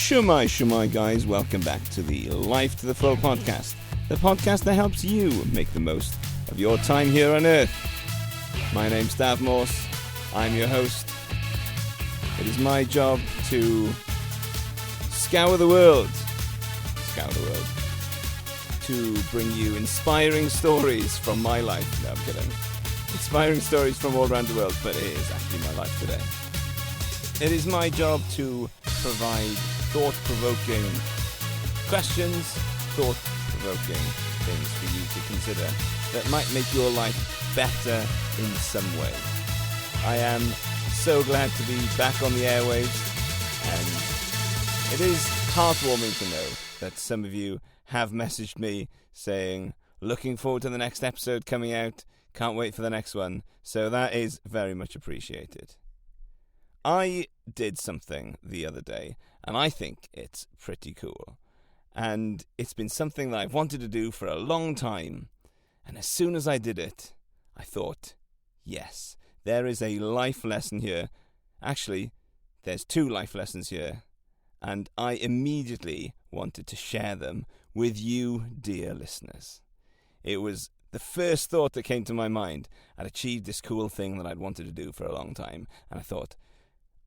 Shumai, guys. Welcome back to the Life to the Full podcast. The podcast that helps you make the most of your time here on Earth. My name's Dav Morse. I'm your host. It is my job to scour the world, to bring you inspiring stories from my life. No, I'm kidding. Inspiring stories from all around the world, but it is actually my life today. It is my job to provide thought-provoking questions, thought-provoking things for you to consider that might make your life better in some way. I am so glad to be back on the airwaves, and it is heartwarming to know that some of you have messaged me saying, looking forward to the next episode coming out, can't wait for the next one, so that is very much appreciated. I did something the other day, and I think it's pretty cool. And it's been something that I've wanted to do for a long time. And as soon as I did it, I thought, yes, there is a life lesson here. Actually, there's two life lessons here. And I immediately wanted to share them with you, dear listeners. It was the first thought that came to my mind. I'd achieved this cool thing that I'd wanted to do for a long time. And I thought,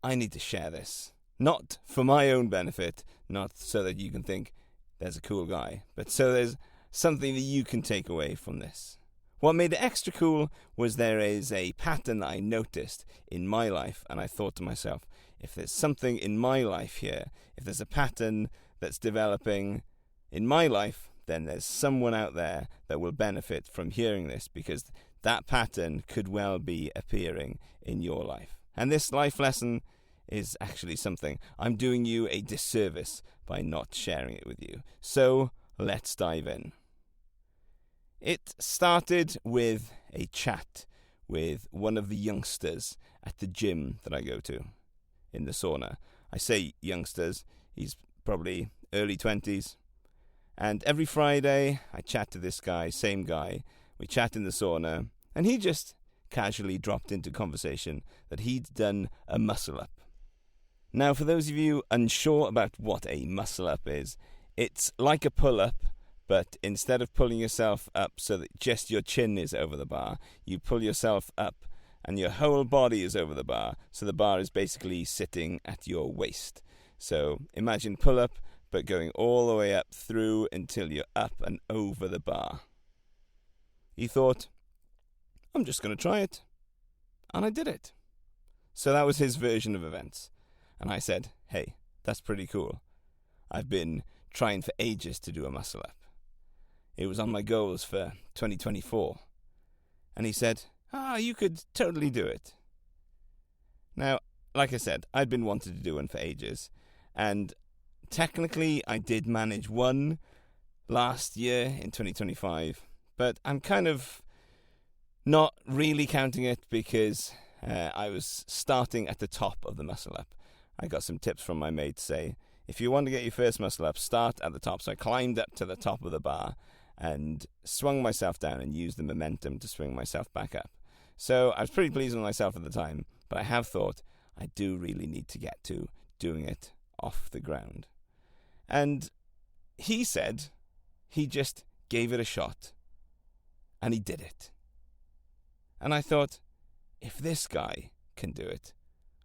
I need to share this. Not for my own benefit, not so that you can think there's a cool guy, but so there's something that you can take away from this. What made it extra cool was there is a pattern that I noticed in my life, and I thought to myself, if there's something in my life here, if there's a pattern that's developing in my life, then there's someone out there that will benefit from hearing this, because that pattern could well be appearing in your life. And this life lesson is actually something I'm doing you a disservice by not sharing it with you. So let's dive in. It started with a chat with one of the youngsters at the gym that I go to in the sauna. I say youngsters, he's probably early 20s. And every Friday I chat to this guy, same guy. We chat in the sauna, and he just casually dropped into conversation that he'd done a muscle-up. Now, for those of you unsure about what a muscle-up is, it's like a pull-up, but instead of pulling yourself up so that just your chin is over the bar, you pull yourself up and your whole body is over the bar, so the bar is basically sitting at your waist. So imagine pull-up, but going all the way up through until you're up and over the bar. He thought, I'm just going to try it. And I did it. So that was his version of events. And I said, hey, that's pretty cool. I've been trying for ages to do a muscle up. It was on my goals for 2024. And he said, you could totally do it. Now, like I said, I'd been wanting to do one for ages. And technically, I did manage one last year in 2025. But I'm kind of not really counting it because I was starting at the top of the muscle up. I got some tips from my mate to say, if you want to get your first muscle up, start at the top. So I climbed up to the top of the bar and swung myself down and used the momentum to swing myself back up. So I was pretty pleased with myself at the time, but I have thought I do really need to get to doing it off the ground. And he said he just gave it a shot and he did it. And I thought, if this guy can do it,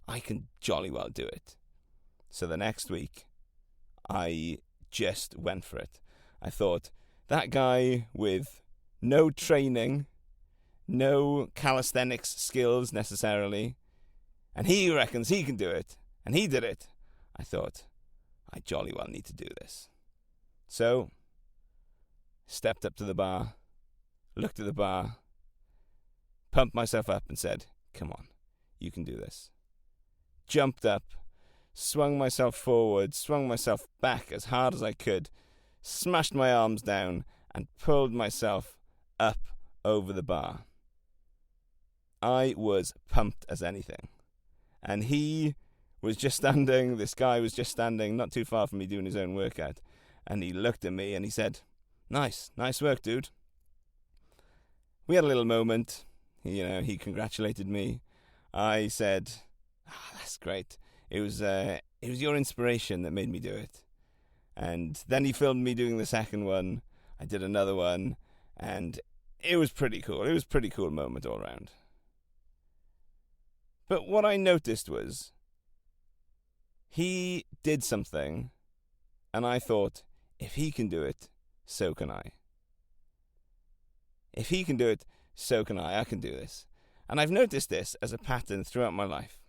I can jolly well do it. So the next week, I just went for it. I thought, that guy with no training, no calisthenics skills necessarily, and he reckons he can do it, and he did it. I thought, I jolly well need to do this. So, stepped up to the bar, looked at the bar, pumped myself up and said, come on, you can do this. Jumped up, swung myself forward, swung myself back as hard as I could, smashed my arms down and pulled myself up over the bar. I was pumped as anything. And he was just standing, this guy was just standing not too far from me doing his own workout. And he looked at me and he said, nice work, dude. We had a little moment. He congratulated me. I said, that's great. It it was your inspiration that made me do it. And then he filmed me doing the second one. I did another one, and it was pretty cool. It was a pretty cool moment all around. But what I noticed was he did something, and I thought, if he can do it, so can I. If he can do it, so can I. I can do this. And I've noticed this as a pattern throughout my life.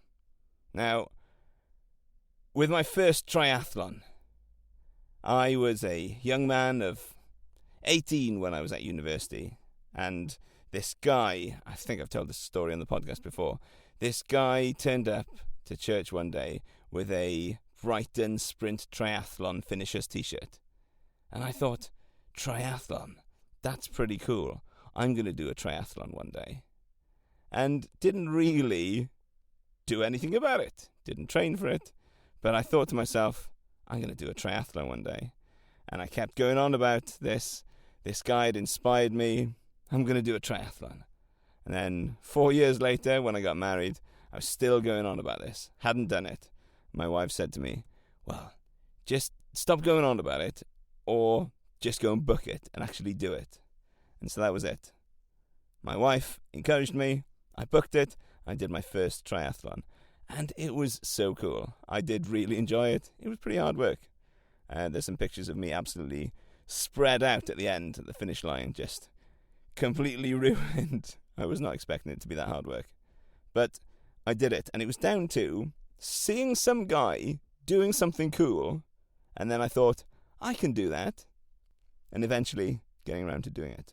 Now, with my first triathlon, I was a young man of 18 when I was at university. And this guy, I think I've told this story on the podcast before, this guy turned up to church one day with a Brighton Sprint Triathlon finishers t-shirt. And I thought, triathlon, that's pretty cool. I'm going to do a triathlon one day. And didn't really do anything about it. Didn't train for it. But I thought to myself, I'm going to do a triathlon one day. And I kept going on about this. This guy had inspired me. I'm going to do a triathlon. And then 4 years later, when I got married, I was still going on about this. Hadn't done it. My wife said to me, well, just stop going on about it, or just go and book it and actually do it. And so that was it. My wife encouraged me. I booked it. I did my first triathlon. And it was so cool. I did really enjoy it. It was pretty hard work. There's some pictures of me absolutely spread out at the end, at the finish line, just completely ruined. I was not expecting it to be that hard work. But I did it. And it was down to seeing some guy doing something cool. And then I thought, I can do that. And eventually getting around to doing it.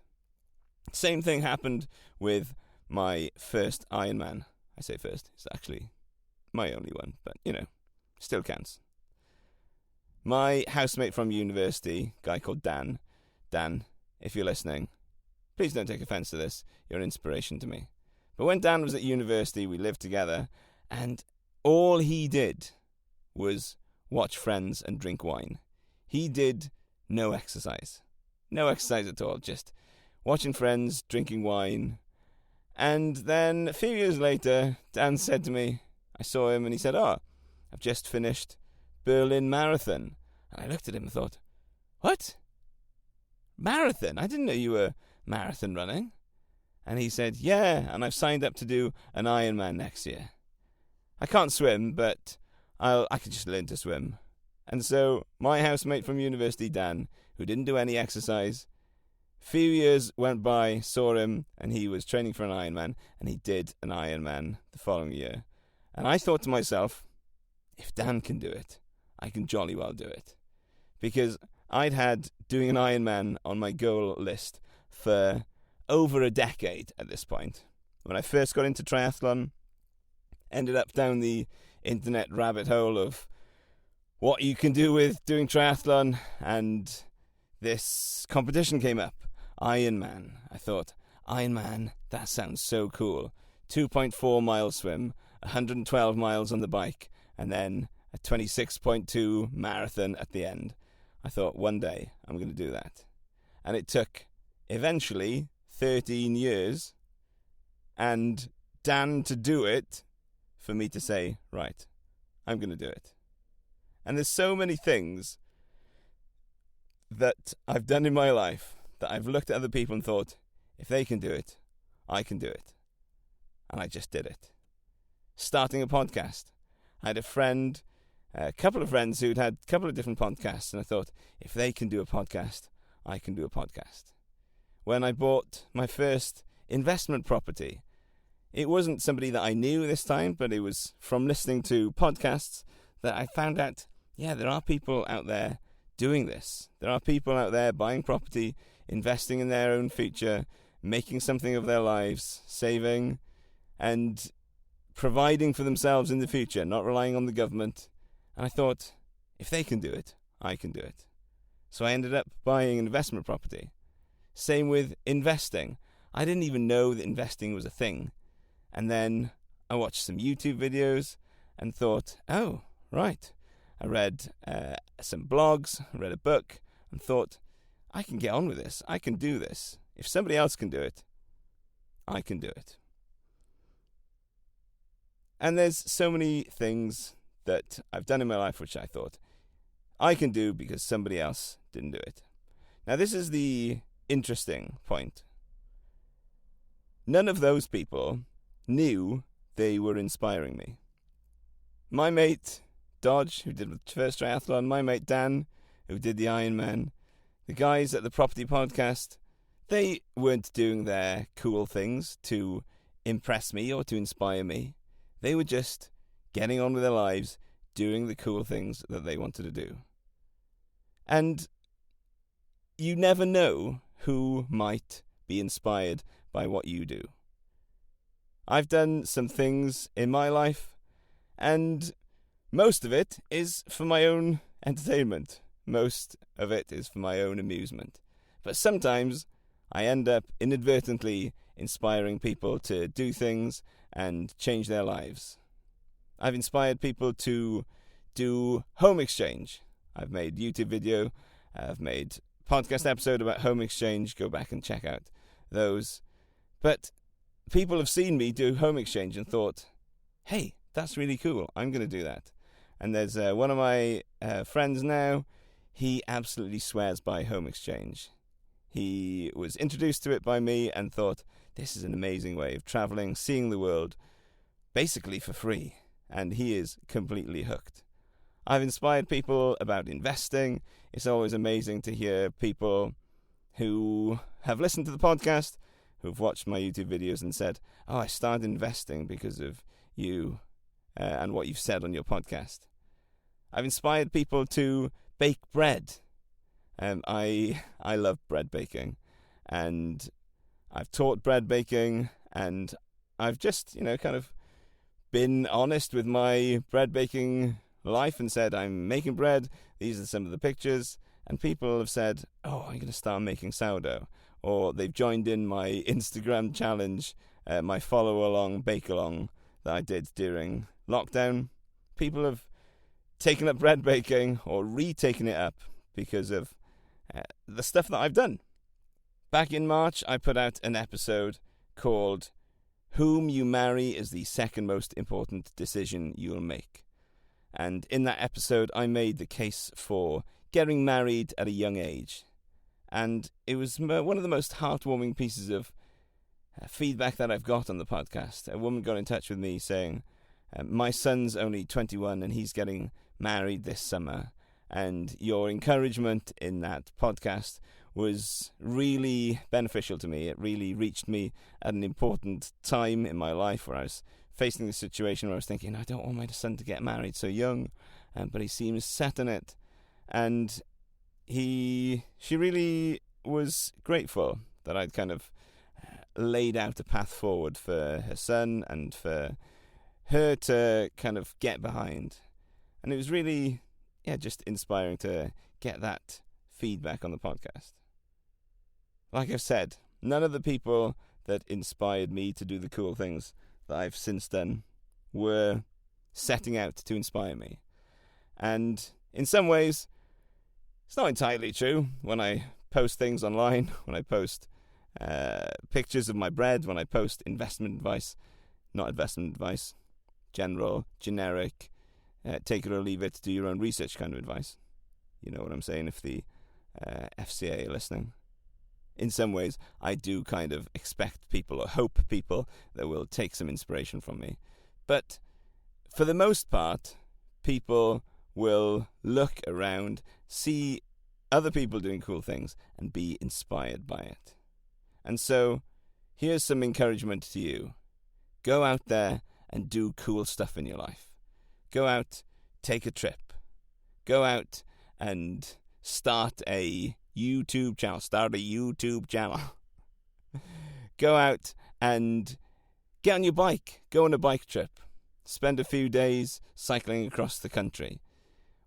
Same thing happened with my first Ironman. I say first, it's actually my only one, but, still counts. My housemate from university, a guy called Dan, if you're listening, please don't take offence to this, you're an inspiration to me. But when Dan was at university, we lived together, and all he did was watch Friends and drink wine. He did no exercise. No exercise at all, just watching Friends, drinking wine. And then a few years later, Dan said to me, I saw him and he said, I've just finished Berlin Marathon. And I looked at him and thought, what? Marathon? I didn't know you were marathon running. And he said, yeah, and I've signed up to do an Ironman next year. I can't swim, but I could just learn to swim. And so my housemate from university, Dan, who didn't do any exercise, few years went by, saw him, and he was training for an Ironman, and he did an Ironman the following year. And I thought to myself, if Dan can do it, I can jolly well do it. Because I'd had doing an Ironman on my goal list for over a decade at this point. When I first got into triathlon, ended up down the internet rabbit hole of what you can do with doing triathlon, and this competition came up, Ironman. I thought, Ironman, that sounds so cool. 2.4 mile swim, 112 miles on the bike, and then a 26.2 marathon at the end. I thought, one day I'm going to do that. And it took, eventually, 13 years, and Dan to do it, for me to say, right, I'm going to do it. And there's so many things that I've done in my life that I've looked at other people and thought, if they can do it, I can do it. And I just did it. Starting a podcast. I had a couple of friends who'd had a couple of different podcasts, and I thought, if they can do a podcast, I can do a podcast. When I bought my first investment property, it wasn't somebody that I knew this time, but it was from listening to podcasts that I found out, there are people out there doing this. There are people out there buying property, investing in their own future, making something of their lives, saving, and providing for themselves in the future, not relying on the government. And I thought, if they can do it, I can do it. So I ended up buying an investment property. Same with investing. I didn't even know that investing was a thing. And then I watched some YouTube videos and thought, oh, right. I read some blogs, read a book, and thought, I can get on with this. I can do this. If somebody else can do it, I can do it. And there's so many things that I've done in my life which I thought I can do because somebody else didn't do it. Now, this is the interesting point. None of those people knew they were inspiring me. My mate Dodge, who did the first triathlon, my mate Dan, who did the Ironman, the guys at the Property Podcast, they weren't doing their cool things to impress me or to inspire me. They were just getting on with their lives, doing the cool things that they wanted to do. And you never know who might be inspired by what you do. I've done some things in my life, and most of it is for my own entertainment. Most of it is for my own amusement. But sometimes I end up inadvertently inspiring people to do things and change their lives. I've inspired people to do home exchange. I've made YouTube video, I've made podcast episode about home exchange. Go back and check out those. But people have seen me do home exchange and thought, hey, that's really cool. I'm going to do that. And there's one of my friends now. He absolutely swears by home exchange. He was introduced to it by me and thought, this is an amazing way of traveling, seeing the world, basically for free. And he is completely hooked. I've inspired people about investing. It's always amazing to hear people who have listened to the podcast, who've watched my YouTube videos and said, oh, I started investing because of you and what you've said on your podcast. I've inspired people to bake bread. I love bread baking, and I've taught bread baking, and I've just, kind of been honest with my bread baking life and said, I'm making bread, these are some of the pictures, and people have said, oh, I'm going to start making sourdough, or they've joined in my Instagram challenge, my follow along, bake along that I did during lockdown. People have taken up bread baking or retaken it up because of the stuff that I've done. Back in March, I put out an episode called Whom You Marry is the Second Most Important Decision You'll Make. And in that episode, I made the case for getting married at a young age. And it was one of the most heartwarming pieces of feedback that I've got on the podcast. A woman got in touch with me saying, my son's only 21 and he's getting married this summer. And your encouragement in that podcast was really beneficial to me. It really reached me at an important time in my life where I was facing the situation where I was thinking, I don't want my son to get married so young, but he seems set on it. And she really was grateful that I'd kind of laid out a path forward for her son and for her to kind of get behind. And it was really, just inspiring to get that feedback on the podcast. Like I've said, none of the people that inspired me to do the cool things that I've since done were setting out to inspire me. And in some ways, it's not entirely true. When I post things online, when I post pictures of my bread, when I post investment advice, not investment advice, generic, take it or leave it, do your own research kind of advice. You know what I'm saying, if the FCA are listening. In some ways, I do kind of expect people or hope people that will take some inspiration from me. But for the most part, people will look around, see other people doing cool things, and be inspired by it. And so, here's some encouragement to you. Go out there and do cool stuff in your life. Go out, take a trip. Go out and start a YouTube channel. Go out and get on your bike. Go on a bike trip. Spend a few days cycling across the country.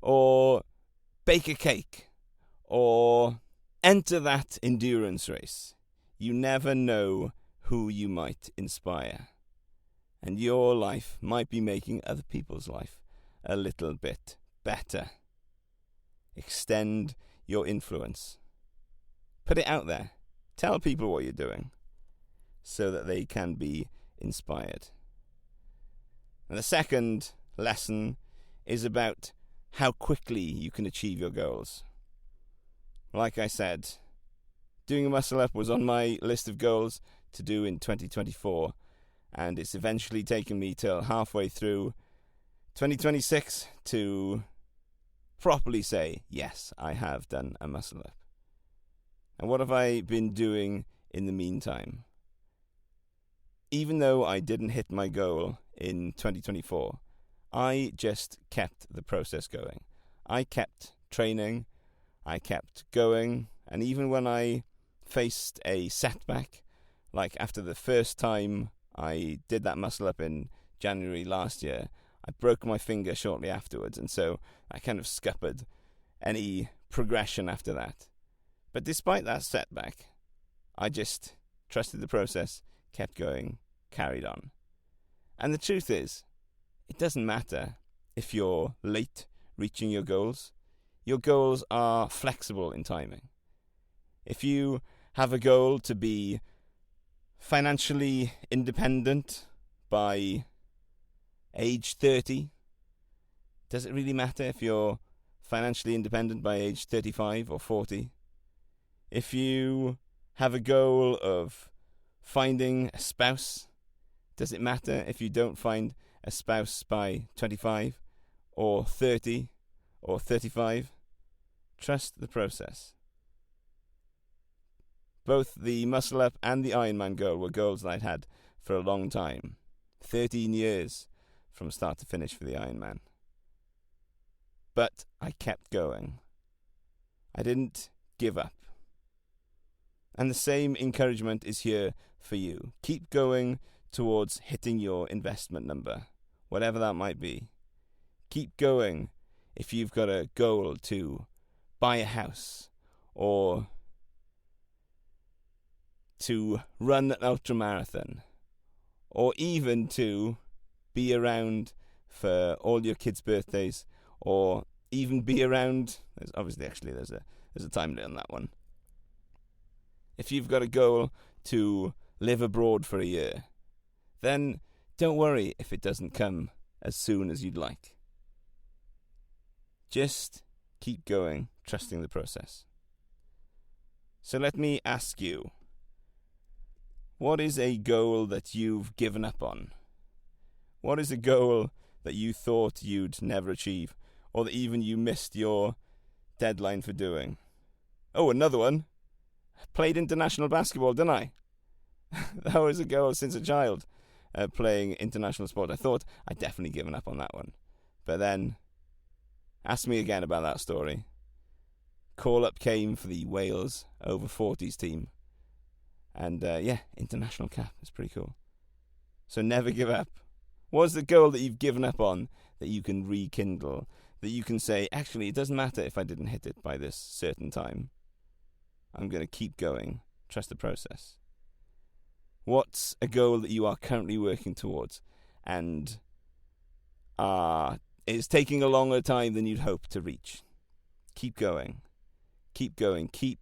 Or bake a cake. Or enter that endurance race. You never know who you might inspire. And your life might be making other people's life a little bit better. Extend your influence. Put it out there. Tell people what you're doing so that they can be inspired. And the second lesson is about how quickly you can achieve your goals. Like I said, doing a muscle up was on my list of goals to do in 2024, and it's eventually taken me till halfway through 2026 to properly say, yes, I have done a muscle up. And what have I been doing in the meantime? Even though I didn't hit my goal in 2024, I just kept the process going. I kept training, I kept going, and even when I faced a setback, like after the first time I did that muscle up in January last year, I broke my finger shortly afterwards, and so I kind of scuppered any progression after that. But despite that setback, I just trusted the process, kept going, carried on. And the truth is, it doesn't matter if you're late reaching your goals. Your goals are flexible in timing. If you have a goal to be financially independent by age 30, does it really matter if you're financially independent by age 35 or 40? If you have a goal of finding a spouse, does it matter if you don't find a spouse by 25 or 30 or 35? Trust the process. Both the muscle up and the Ironman goal were goals that I'd had for a long time. 13 years from start to finish for the Ironman. But I kept going. I didn't give up. And the same encouragement is here for you. Keep going towards hitting your investment number, whatever that might be. Keep going if you've got a goal to buy a house or to run an ultramarathon, or even to be around for all your kids' birthdays, or even be around. There's a time limit on that one. If you've got a goal to live abroad for a year, then don't worry if it doesn't come as soon as you'd like. Just keep going, trusting the process. So let me ask you, what is a goal that you've given up on? What is a goal that you thought you'd never achieve, or that even you missed your deadline for doing? Oh, another one. Played international basketball, didn't I? That was a goal since a child, playing international sport. I thought I'd definitely given up on that one. But then, ask me again about that story. Call-up came for the Wales over 40s team. And international cap. It's pretty cool. So never give up. What's the goal that you've given up on that you can rekindle? That you can say, actually, it doesn't matter if I didn't hit it by this certain time. I'm going to keep going. Trust the process. What's a goal that you are currently working towards and is taking a longer time than you'd hope to reach? Keep going. Keep going. Keep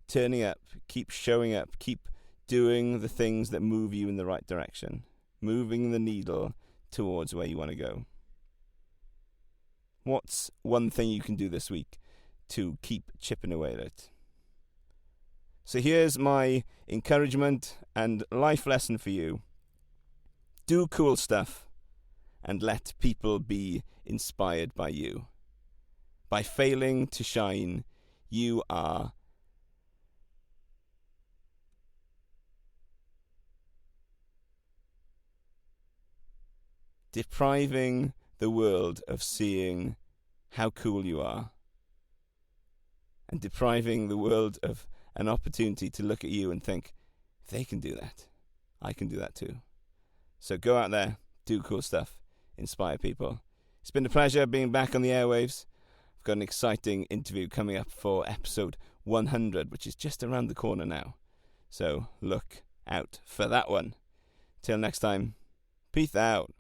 turning up. Keep showing up. Keep doing the things that move you in the right direction. Moving the needle towards where you want to go. What's one thing you can do this week to keep chipping away at it? So here's my encouragement and life lesson for you. Do cool stuff and let people be inspired by you. By failing to shine, you are depriving the world of seeing how cool you are, and depriving the world of an opportunity to look at you and think, if they can do that, I can do that too. So go out there, do cool stuff, inspire people. It's been a pleasure being back on the airwaves. I've got an exciting interview coming up for episode 100, which is just around the corner now. So look out for that one. Till next time, peace out.